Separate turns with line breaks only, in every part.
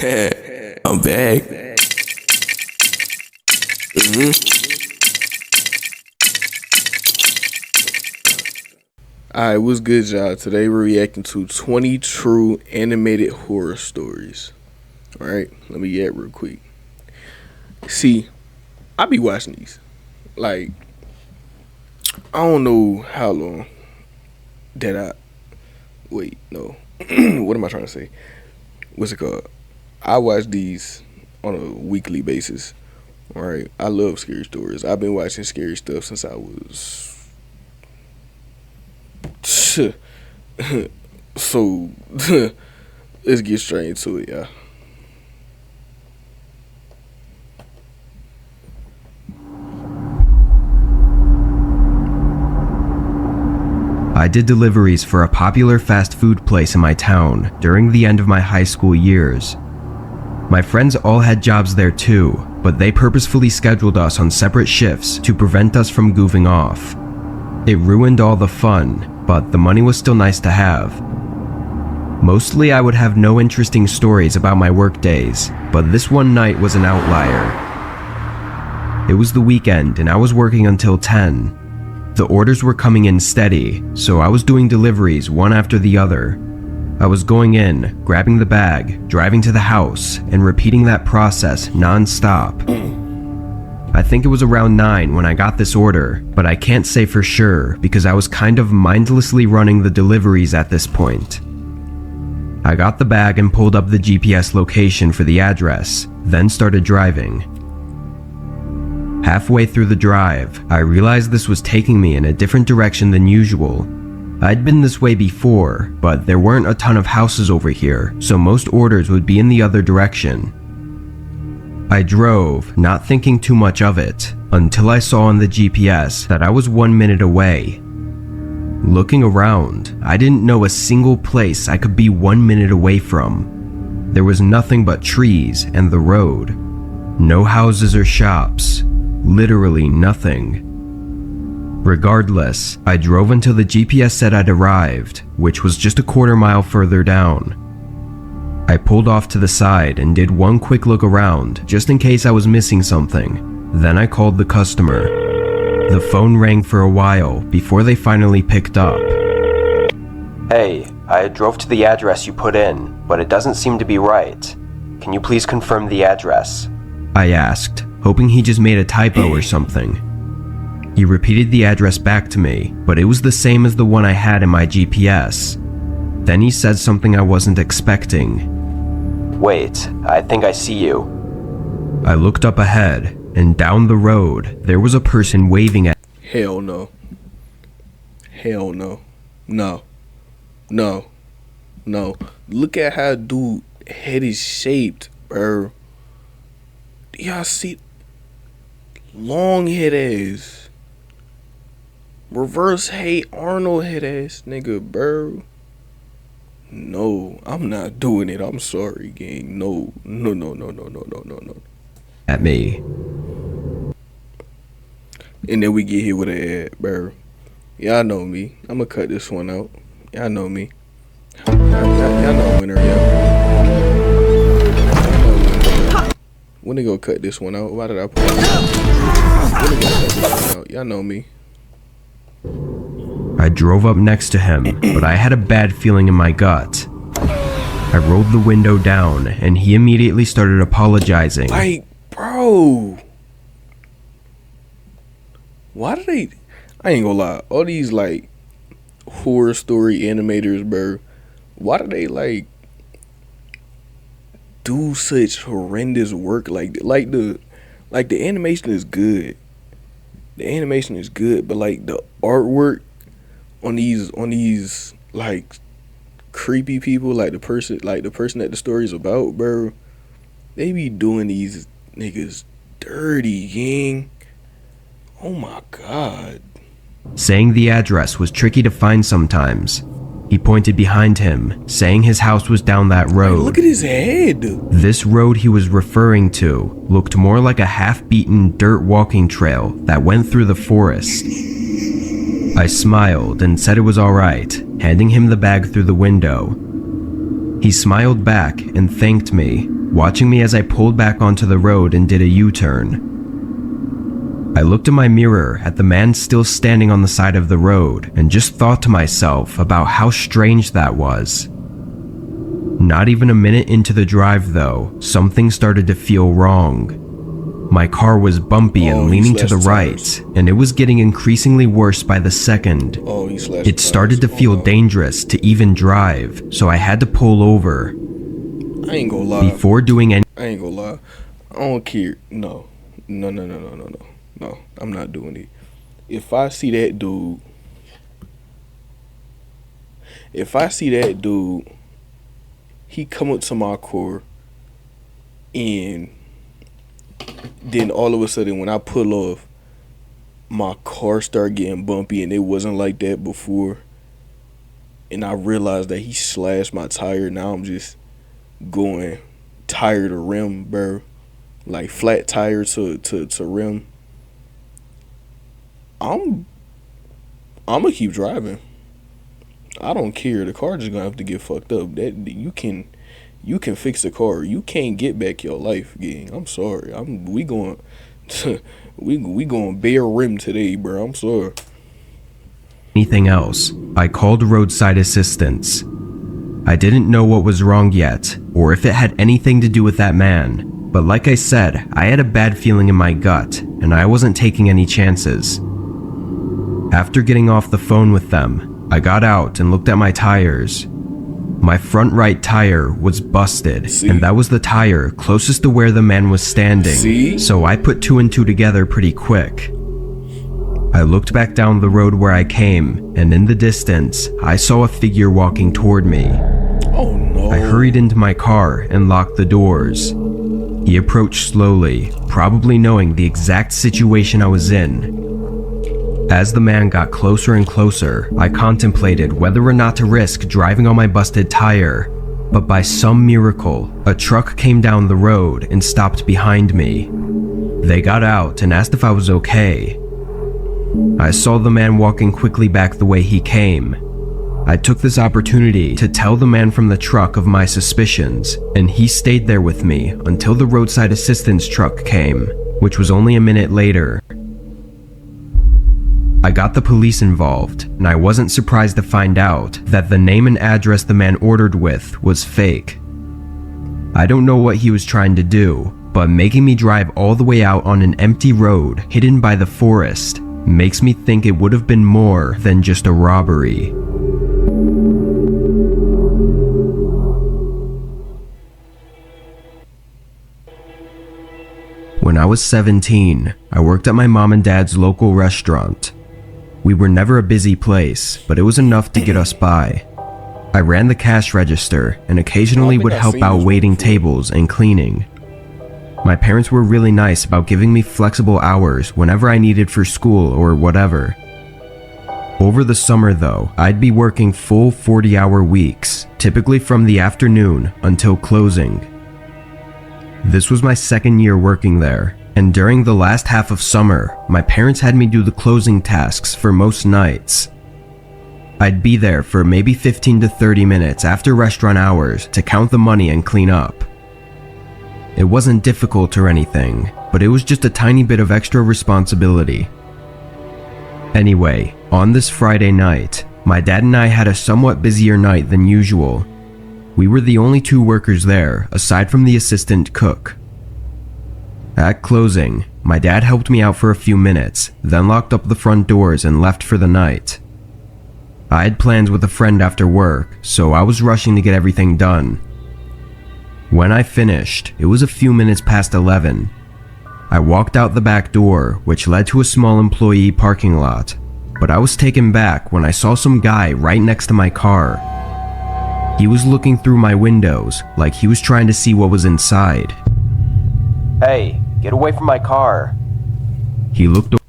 I'm back. Alright, what's good, y'all? Today we're reacting to 20 true animated horror stories. Alright, let me get real quick. See, I be watching these. Like, I don't know how long that wait, no. What am I trying to say? What's it called? I watch these on a weekly basis. Alright, I love scary stories. I've been watching scary stuff since I was so let's get straight into it, y'all.
I did deliveries for a popular fast food place in my town during the end of my high school years. My friends all had jobs there too, but they purposefully scheduled us on separate shifts to prevent us from goofing off. It ruined all the fun, but the money was still nice to have. Mostly I would have no interesting stories about my work days, but this one night was an outlier. It was the weekend and I was working until 10. The orders were coming in steady, so I was doing deliveries one after the other. I was going in, grabbing the bag, driving to the house, and repeating that process non-stop. I think it was around 9 when I got this order, but I can't say for sure because I was kind of mindlessly running the deliveries at this point. I got the bag and pulled up the GPS location for the address, then started driving. Halfway through the drive, I realized this was taking me in a different direction than usual. I'd been this way before, but there weren't a ton of houses over here, so most orders would be in the other direction. I drove, not thinking too much of it, until I saw on the GPS that I was 1 minute away. Looking around, I didn't know a single place I could be 1 minute away from. There was nothing but trees and the road. No houses or shops. Literally nothing. Regardless, I drove until the GPS said I'd arrived, which was just a quarter mile further down. I pulled off to the side and did one quick look around, just in case I was missing something. Then I called the customer. The phone rang for a while before they finally picked up. "Hey, I drove to the address you put in, but it doesn't seem to be right. Can you please confirm the address?" I asked, hoping he just made a typo or something. He repeated the address back to me, but it was the same as the one I had in my GPS. Then he said something I wasn't expecting. "Wait, I think I see you." I looked up ahead, and down the road, there was a person waving at.
Hell no. Hell no. No. No. No. Look at how dude head is shaped, bro. Y'all see? Long head ass. Reverse Hey Arnold head ass nigga, bro. No, I'm not doing it. I'm sorry, gang. No.
At me.
And then we get hit with an ad, bro. Y'all know me. I'ma cut this one out. Y'all know me. Y'all know winner, When they go cut this one out? Why did I put it? When they go cut this one out? Y'all know me.
I drove up next to him, but I had a bad feeling in my gut. I rolled the window down, and he immediately started apologizing.
Like, bro. Why do they... I ain't gonna lie. All these, like, horror story animators, bro. Why do they, like, do such horrendous work? Like the animation is good. The animation is good, but, like, the artwork on these like creepy people, like the person that the story's about, bro, they be doing these niggas dirty, gang. Oh my god.
Saying the address was tricky to find sometimes. He pointed behind him, saying his house was down that road.
Hey, look at his head.
This road he was referring to looked more like a half-beaten dirt walking trail that went through the forest. I smiled and said it was alright, handing him the bag through the window. He smiled back and thanked me, watching me as I pulled back onto the road and did a U-turn. I looked in my mirror at the man still standing on the side of the road and just thought to myself about how strange that was. Not even a minute into the drive though, something started to feel wrong. My car was bumpy and leaning to the right, and it was getting increasingly worse by the second. It started to feel dangerous to even drive, so I had to pull over.
I ain't gonna lie.
Before doing any-
I ain't gonna lie. I don't care. No, I'm not doing it. If I see that dude, he come up to my car, and then all of a sudden when I pull off, my car start getting bumpy, and it wasn't like that before. And I realized that he slashed my tire. Now I'm just going tire to rim, bro. Like flat tire to rim. I'm gonna keep driving. I don't care. The car just gonna have to get fucked up. That you can fix the car. You can't get back your life, gang. I'm sorry. We going bare rim today, bro. I'm sorry.
Anything else, I called roadside assistance. I didn't know what was wrong yet, or if it had anything to do with that man, but like I said, I had a bad feeling in my gut, and I wasn't taking any chances. After getting off the phone with them, I got out and looked at my tires. My front right tire was busted, and that was the tire closest to where the man was standing, so I put two and two together pretty quick. I looked back down the road where I came, and in the distance, I saw a figure walking toward me.
Oh no.
I hurried into my car and locked the doors. He approached slowly, probably knowing the exact situation I was in. As the man got closer and closer, I contemplated whether or not to risk driving on my busted tire, but by some miracle, a truck came down the road and stopped behind me. They got out and asked if I was okay. I saw the man walking quickly back the way he came. I took this opportunity to tell the man from the truck of my suspicions, and he stayed there with me until the roadside assistance truck came, which was only a minute later. I got the police involved, and I wasn't surprised to find out that the name and address the man ordered with was fake. I don't know what he was trying to do, but making me drive all the way out on an empty road hidden by the forest makes me think it would have been more than just a robbery. When I was 17, I worked at my mom and dad's local restaurant. We were never a busy place, but it was enough to get us by. I ran the cash register and occasionally would help out waiting tables and cleaning. My parents were really nice about giving me flexible hours whenever I needed for school or whatever. Over the summer though, I'd be working full 40-hour weeks, typically from the afternoon until closing. This was my second year working there, and during the last half of summer, my parents had me do the closing tasks for most nights. I'd be there for maybe 15 to 30 minutes after restaurant hours to count the money and clean up. It wasn't difficult or anything, but it was just a tiny bit of extra responsibility. Anyway, on this Friday night, my dad and I had a somewhat busier night than usual. We were the only two workers there, aside from the assistant cook. At closing, my dad helped me out for a few minutes, then locked up the front doors and left for the night. I had plans with a friend after work, so I was rushing to get everything done. When I finished, it was a few minutes past 11. I walked out the back door, which led to a small employee parking lot, but I was taken back when I saw some guy right next to my car. He was looking through my windows like he was trying to see what was inside. "Hey, get away from my car." He looked over.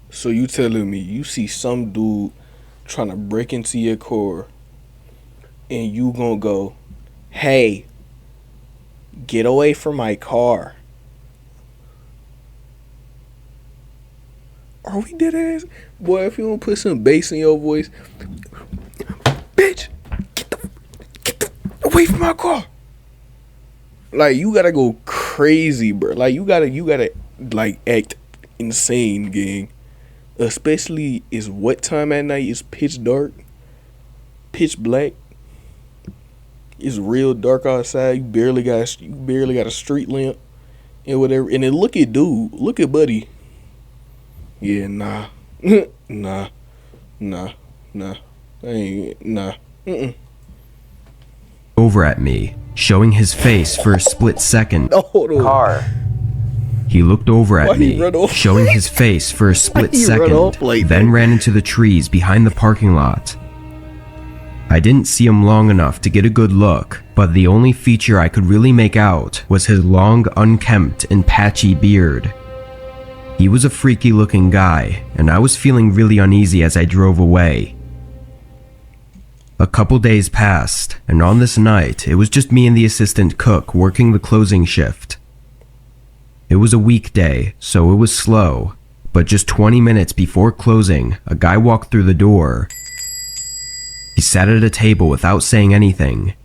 So you telling me you see some dude trying to break into your car and you gonna go, "Hey, get away from my car"? Are we dead ass? Boy, if you don't put some bass in your voice, bitch, away from my car. Like, you gotta go crazy, bro. Like, you gotta like act insane, gang. Especially is what time at night? It's pitch dark, pitch black. It's real dark outside. You barely got a street lamp and whatever. And then look at dude, look at buddy. Yeah, nah, nah. I ain't nah.
Over at me, showing his face for a split second.
Hold on.
Car.
He looked over
Why
at
he
me,
run off?
showing his face for a split
he run
second,
off like
then
that?
ran into the trees behind the parking lot. I didn't see him long enough to get a good look, but the only feature I could really make out was his long, unkempt, and patchy beard. He was a freaky looking guy, and I was feeling really uneasy as I drove away. A couple days passed, and on this night, it was just me and the assistant cook working the closing shift. It was a weekday, so it was slow, but just 20 minutes before closing, a guy walked through the door. He sat at a table without saying anything.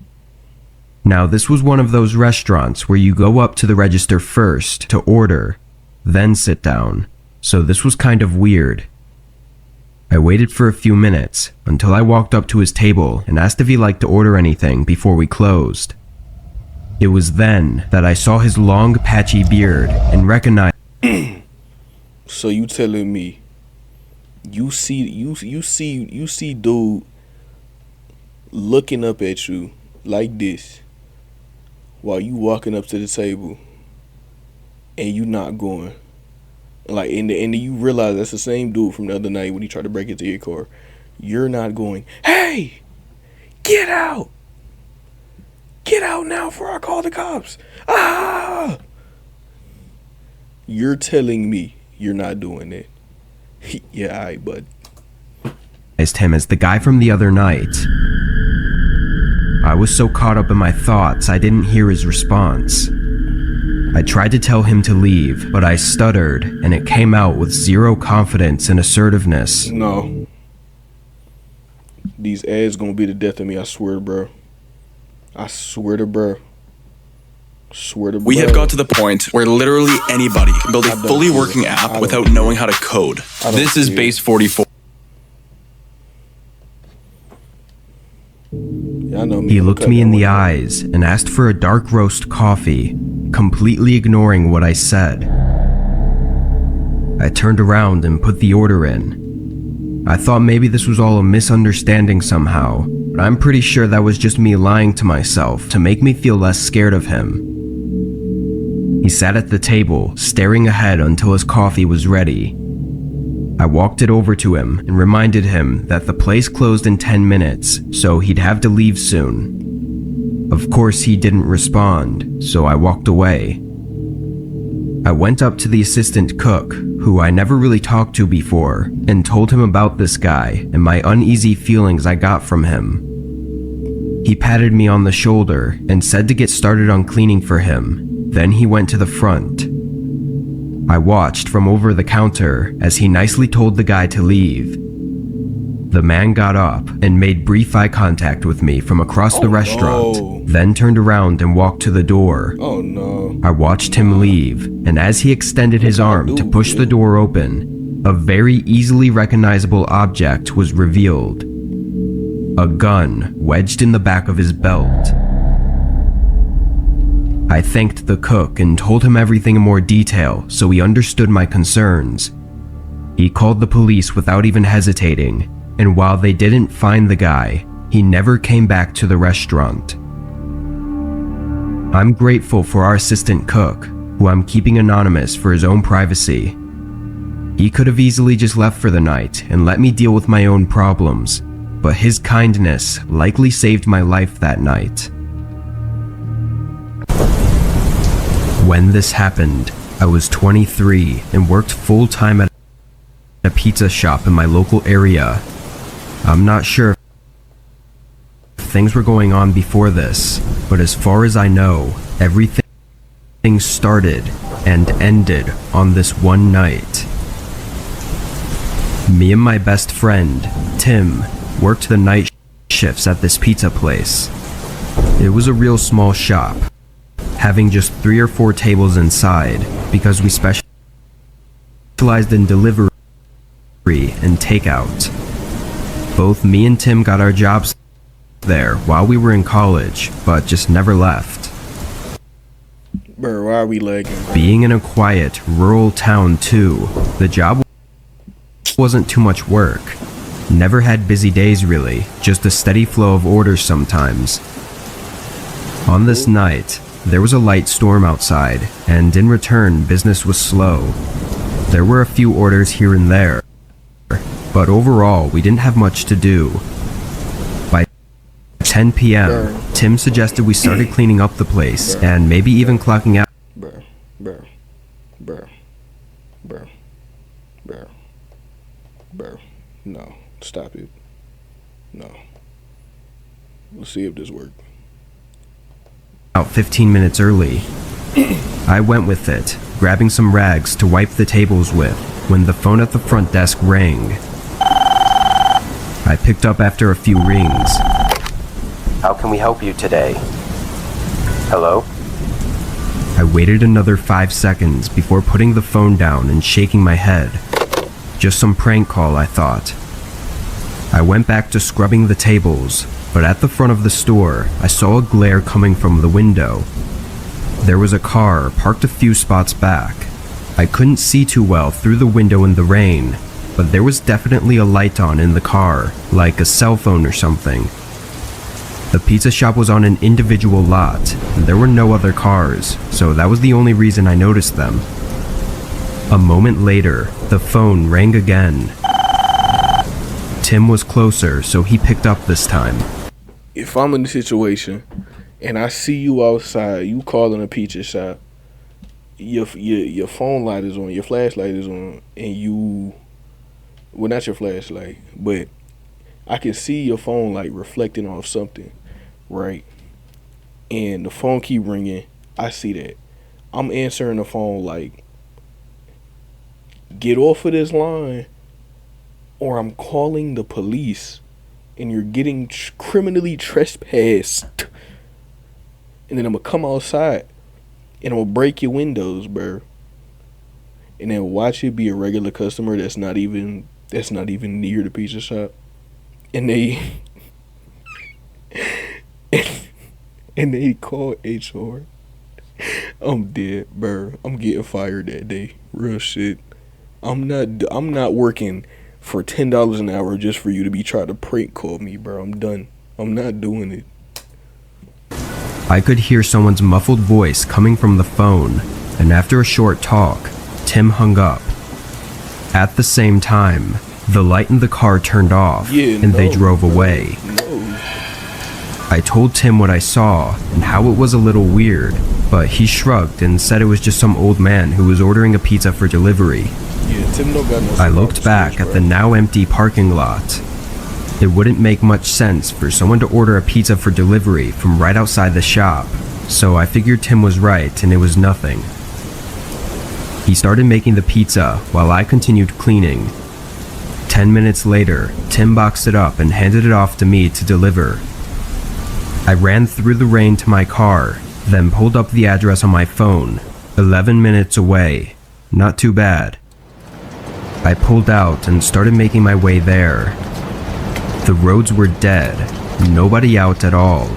Now, this was one of those restaurants where you go up to the register first to order, then sit down, so this was kind of weird. I waited for a few minutes until I walked up to his table and asked if he liked to order anything before we closed. It was then that I saw his long, patchy beard and recognized.
So you telling me you see dude looking up at you like this while you walking up to the table and you not going, like, and then you realize that's the same dude from the other night when he tried to break into your car. You're not going, hey, get out now before I call the cops. Ah, you're telling me you're not doing that? Yeah, all right, bud.
Him as the guy from the other night. I was so caught up in my thoughts I didn't hear his response. I tried to tell him to leave, but I stuttered, and it came out with zero confidence and assertiveness.
No. These ads gonna be the death of me, I swear, bro. I swear to bro. Swear to bro.
We have got to the point where literally anybody can build a fully working app without knowing how to code. This is Base 44.
Yeah, I know me.
He looked me in the eyes and asked for a dark roast coffee, completely ignoring what I said. I turned around and put the order in. I thought maybe this was all a misunderstanding somehow, but I'm pretty sure that was just me lying to myself to make me feel less scared of him. He sat at the table, staring ahead until his coffee was ready. I walked it over to him and reminded him that the place closed in 10 minutes, so he'd have to leave soon. Of course, he didn't respond, so I walked away. I went up to the assistant cook, who I never really talked to before, and told him about this guy and my uneasy feelings I got from him. He patted me on the shoulder and said to get started on cleaning for him. Then he went to the front. I watched from over the counter as he nicely told the guy to leave. The man got up and made brief eye contact with me from across the restaurant, then turned around and walked to the door.
Oh no.
I watched him leave, and as he extended his arm to push the door open, a very easily recognizable object was revealed. A gun wedged in the back of his belt. I thanked the cook and told him everything in more detail so he understood my concerns. He called the police without even hesitating, and while they didn't find the guy, he never came back to the restaurant. I'm grateful for our assistant cook, who I'm keeping anonymous for his own privacy. He could have easily just left for the night and let me deal with my own problems, but his kindness likely saved my life that night. When this happened, I was 23 and worked full-time at a pizza shop in my local area. I'm not sure if things were going on before this, but as far as I know, everything started and ended on this one night. Me and my best friend, Tim, worked the night shifts at this pizza place. It was a real small shop, having just 3 or 4 tables inside because we specialized in delivery and takeout. Both me and Tim got our jobs there while we were in college, but just never left.
Bro, why are we lagging?
Being in a quiet, rural town too, the job wasn't too much work. Never had busy days really, just a steady flow of orders sometimes. On this night, there was a light storm outside, and in return, business was slow. There were a few orders here and there, but overall, we didn't have much to do. By 10 p.m., Tim suggested we started cleaning up the place, and maybe even clocking out.
Bro, no, stop it. No. Let's see if this works.
About 15 minutes early. I went with it, grabbing some rags to wipe the tables with, when the phone at the front desk rang. I picked up after a few rings.
How can we help you today? Hello?
I waited another 5 seconds before putting the phone down and shaking my head. Just some prank call, I thought. I went back to scrubbing the tables, but at the front of the store, I saw a glare coming from the window. There was a car parked a few spots back. I couldn't see too well through the window in the rain, but there was definitely a light on in the car, like a cell phone or something. The pizza shop was on an individual lot, and there were no other cars, so that was the only reason I noticed them. A moment later, the phone rang again. Tim was closer, so he picked up this time.
If I'm in the situation and I see you outside, you calling a pizza shop, your phone light is on, your flashlight is on, and you, well, not your flashlight, but I can see your phone light reflecting off something, right? And the phone keep ringing. I see that. I'm answering the phone like, get off of this line, or I'm calling the police, and you're getting criminally trespassed. And then I'm gonna come outside, and I'm gonna break your windows, bro. And then watch it be a regular customer that's not even near the pizza shop, and they and they call HR. I'm dead, bro. I'm getting fired that day. Real shit. I'm not working for $10 an hour just for you to be trying to prank call me, bro. I'm done. I'm not doing it.
I could hear someone's muffled voice coming from the phone, and after a short talk, Tim hung up. At the same time, the light in the car turned off, they drove away. I told Tim what I saw and how it was a little weird, but he shrugged and said it was just some old man who was ordering a pizza for delivery. I looked back at the now empty parking lot. It wouldn't make much sense for someone to order a pizza for delivery from right outside the shop, so I figured Tim was right and it was nothing. He started making the pizza while I continued cleaning. 10 minutes later, Tim boxed it up and handed it off to me to deliver. I ran through the rain to my car, then pulled up the address on my phone. 11 minutes away. Not too bad. I pulled out and started making my way there. The roads were dead, nobody out at all.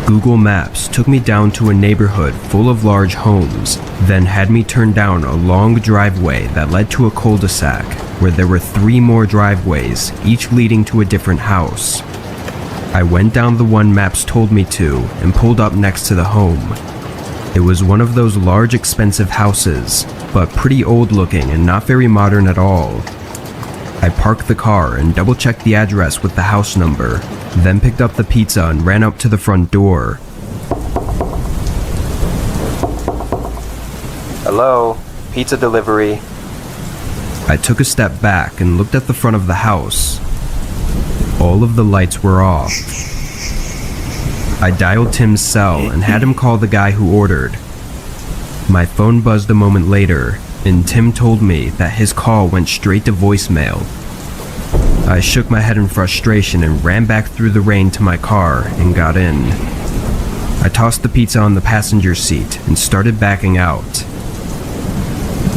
Google Maps took me down to a neighborhood full of large homes, then had me turn down a long driveway that led to a cul-de-sac, where there were 3 more driveways, each leading to a different house. I went down the one Maps told me to and pulled up next to the home. It was one of those large expensive houses, but pretty old looking and not very modern at all. I parked the car and double-checked the address with the house number, then picked up the pizza and ran up to the front door.
Hello, pizza delivery.
I took a step back and looked at the front of the house. All of the lights were off. I dialed Tim's cell and had him call the guy who ordered. My phone buzzed a moment later, and Tim told me that his call went straight to voicemail. I shook my head in frustration and ran back through the rain to my car and got in. I tossed the pizza on the passenger seat and started backing out.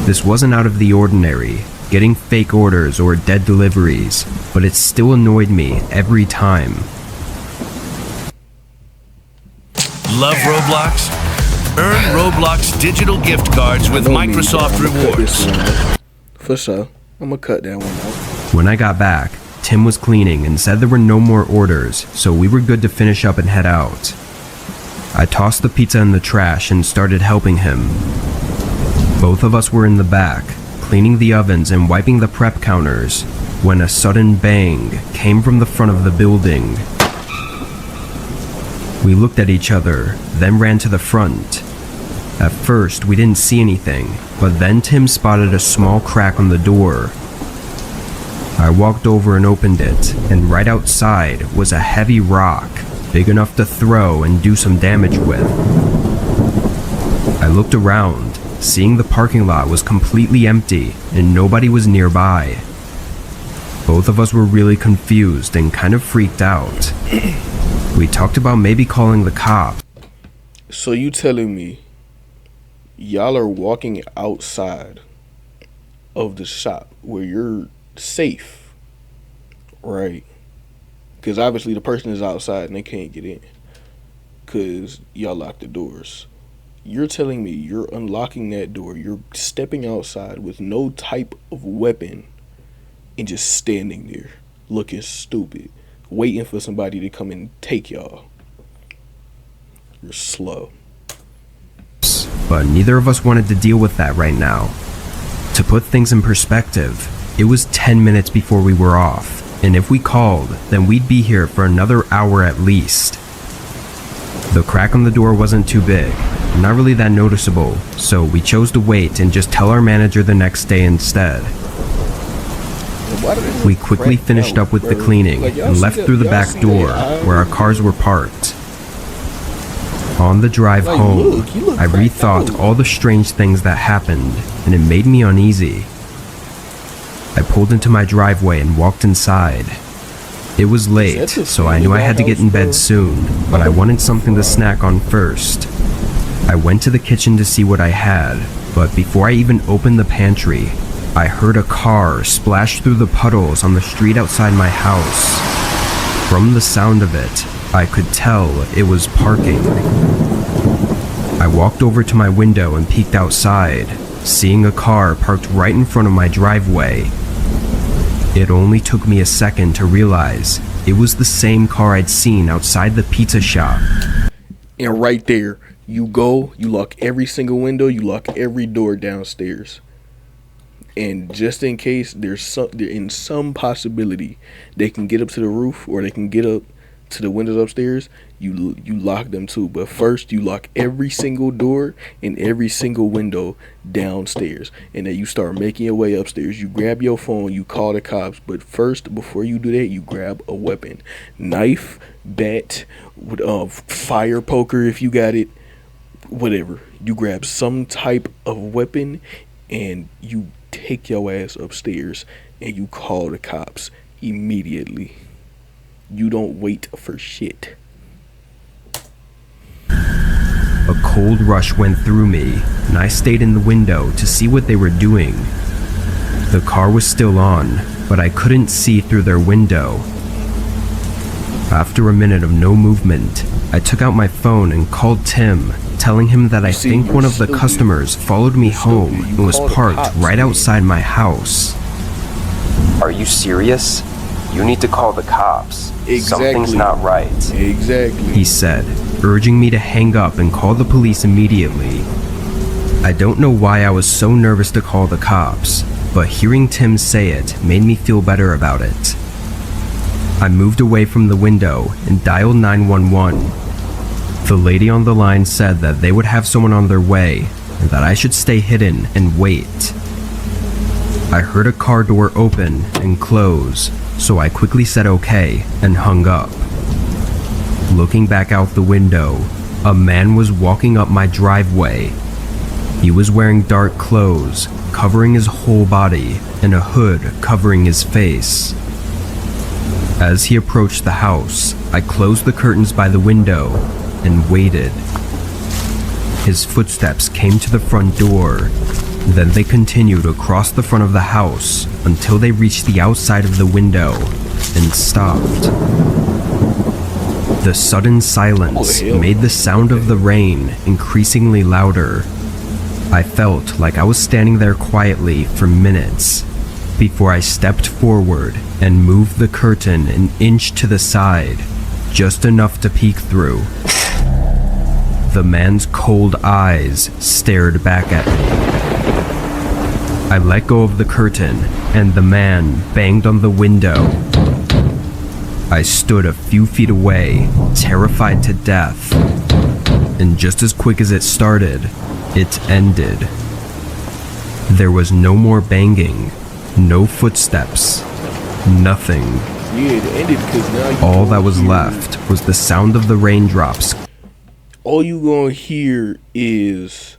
This wasn't out of the ordinary, getting fake orders or dead deliveries, but it still annoyed me every time.
Love Roblox? Earn Roblox digital gift cards with Microsoft Rewards.
For sure. I'm gonna cut that one out.
When I got back, Tim was cleaning and said there were no more orders, so we were good to finish up and head out. I tossed the pizza in the trash and started helping him. Both of us were in the back, cleaning the ovens and wiping the prep counters, when a sudden bang came from the front of the building. We looked at each other, then ran to the front. At first, we didn't see anything, but then Tim spotted a small crack on the door. I walked over and opened it, and right outside was a heavy rock, big enough to throw and do some damage with. I looked around, seeing the parking lot was completely empty and nobody was nearby. Both of us were really confused and kind of freaked out. We talked about maybe calling the cops.
So you telling me y'all are walking outside of the shop where you're safe, right? Because obviously the person is outside and they can't get in because y'all locked the doors. You're telling me you're unlocking that door, you're stepping outside with no type of weapon and just standing there looking stupid, waiting for somebody to come and take y'all. You're slow.
But neither of us wanted to deal with that right now. To put things in perspective, it was 10 minutes before we were off, and if we called, then we'd be here for another hour at least. The crack on the door wasn't too big, not really that noticeable, so we chose to wait and just tell our manager the next day instead. We quickly finished up with the cleaning and left through the back door where our cars were parked. On the drive home, I rethought all the strange things that happened, and it made me uneasy. I pulled into my driveway and walked inside. It was late, so I knew I had to get in bed soon, but I wanted something to snack on first. I went to the kitchen to see what I had, but before I even opened the pantry, I heard a car splash through the puddles on the street outside my house. From the sound of it, I could tell it was parking. I walked over to my window and peeked outside, seeing a car parked right in front of my driveway. It only took me a second to realize it was the same car I'd seen outside the pizza shop.
And right there, you go, you lock every single window, you lock every door downstairs. And just in case there's some possibility they can get up to the roof or they can get up to the windows upstairs, you lock them too. But first, you lock every single door and every single window downstairs, and then you start making your way upstairs. You grab your phone, you call the cops. But first, before you do that, you grab a weapon, knife, bat, fire poker if you got it, whatever. You grab some type of weapon and you take your ass upstairs and you call the cops immediately. You don't wait for shit.
A cold rush went through me, and I stayed in the window to see what they were doing. The car was still on, but I couldn't see through their window. After a minute of no movement, I took out my phone and called Tim, telling him that I think one of the customers followed me home and was parked right outside my house.
Are you serious? You need to call the cops.
Exactly.
Something's not right.
Exactly.
He said, urging me to hang up and call the police immediately. I don't know why I was so nervous to call the cops, but hearing Tim say it made me feel better about it. I moved away from the window and dialed 911. The lady on the line said that they would have someone on their way and that I should stay hidden and wait. I heard a car door open and close, so I quickly said okay and hung up. Looking back out the window, a man was walking up my driveway. He was wearing dark clothes, covering his whole body, and a hood covering his face. As he approached the house, I closed the curtains by the window and waited. His footsteps came to the front door. Then they continued across the front of the house until they reached the outside of the window and stopped. The sudden silence made the sound of the rain increasingly louder. I felt like I was standing there quietly for minutes before I stepped forward and moved the curtain an inch to the side, just enough to peek through. The man's cold eyes stared back at me. I let go of the curtain, and the man banged on the window. I stood a few feet away, terrified to death. And just as quick as it started, it ended. There was no more banging, no footsteps, nothing.
Yeah, it ended because now
All that was left was the sound of the raindrops.
All you gonna hear is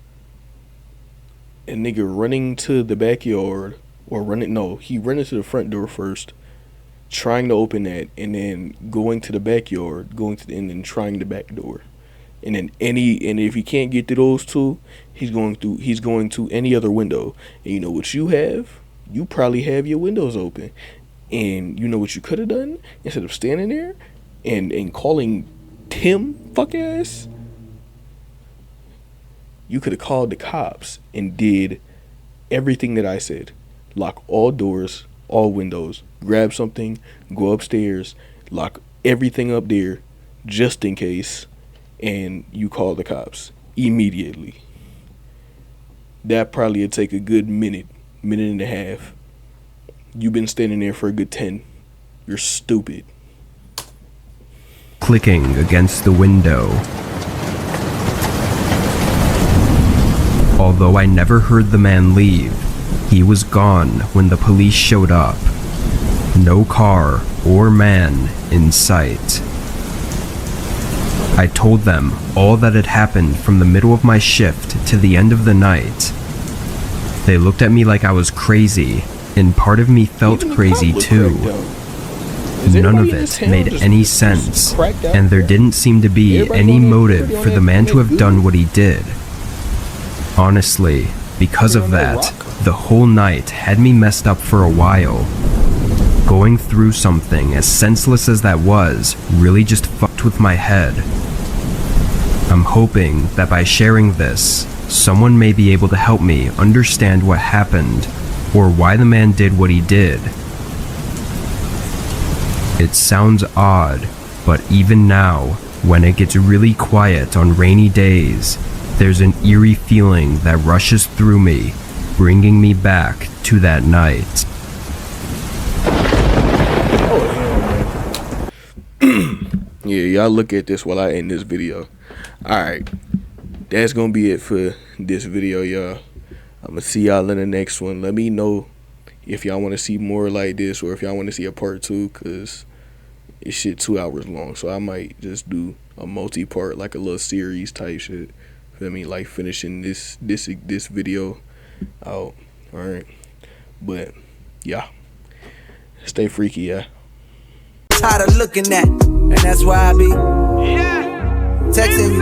a nigga running to the backyard, or he running to the front door first, trying to open that, and then going to the backyard, and then trying the back door. And then if he can't get to those two, he's going to any other window. And you know what you have? You probably have your windows open. And you know what you could have done? Instead of standing there and calling Tim fuck ass, you could have called the cops and did everything that I said. Lock all doors, all windows, grab something, go upstairs, lock everything up there just in case, and you call the cops immediately. That probably would take a good minute and a half. You've been standing there for a good 10. You're stupid.
Clicking against the window. Although I never heard the man leave, he was gone when the police showed up. No car or man in sight. I told them all that had happened from the middle of my shift to the end of the night. They looked at me like I was crazy, and part of me felt crazy too. None of it made any sense, and there didn't seem to be any motive for the man to have done what he did. Honestly, because of that, the whole night had me messed up for a while. Going through something as senseless as that was really just fucked with my head. I'm hoping that by sharing this, someone may be able to help me understand what happened or why the man did what he did. It sounds odd, but even now, when it gets really quiet on rainy days, there's an eerie feeling that rushes through me, bringing me back to that night.
Yeah, y'all look at this while I end this video. Alright, that's gonna be it for this video, y'all. I'm gonna see y'all in the next one. Let me know if y'all want to see more like this, or if y'all want to see a part 2, because it's shit 2 hours long. So I might just do a multi-part, like a little series type shit. Feel me? Like finishing this video out. Alright, but yeah, stay freaky, yeah.
Tired of looking at, and that's why I be texting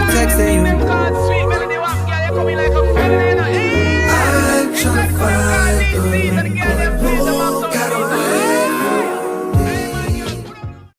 you.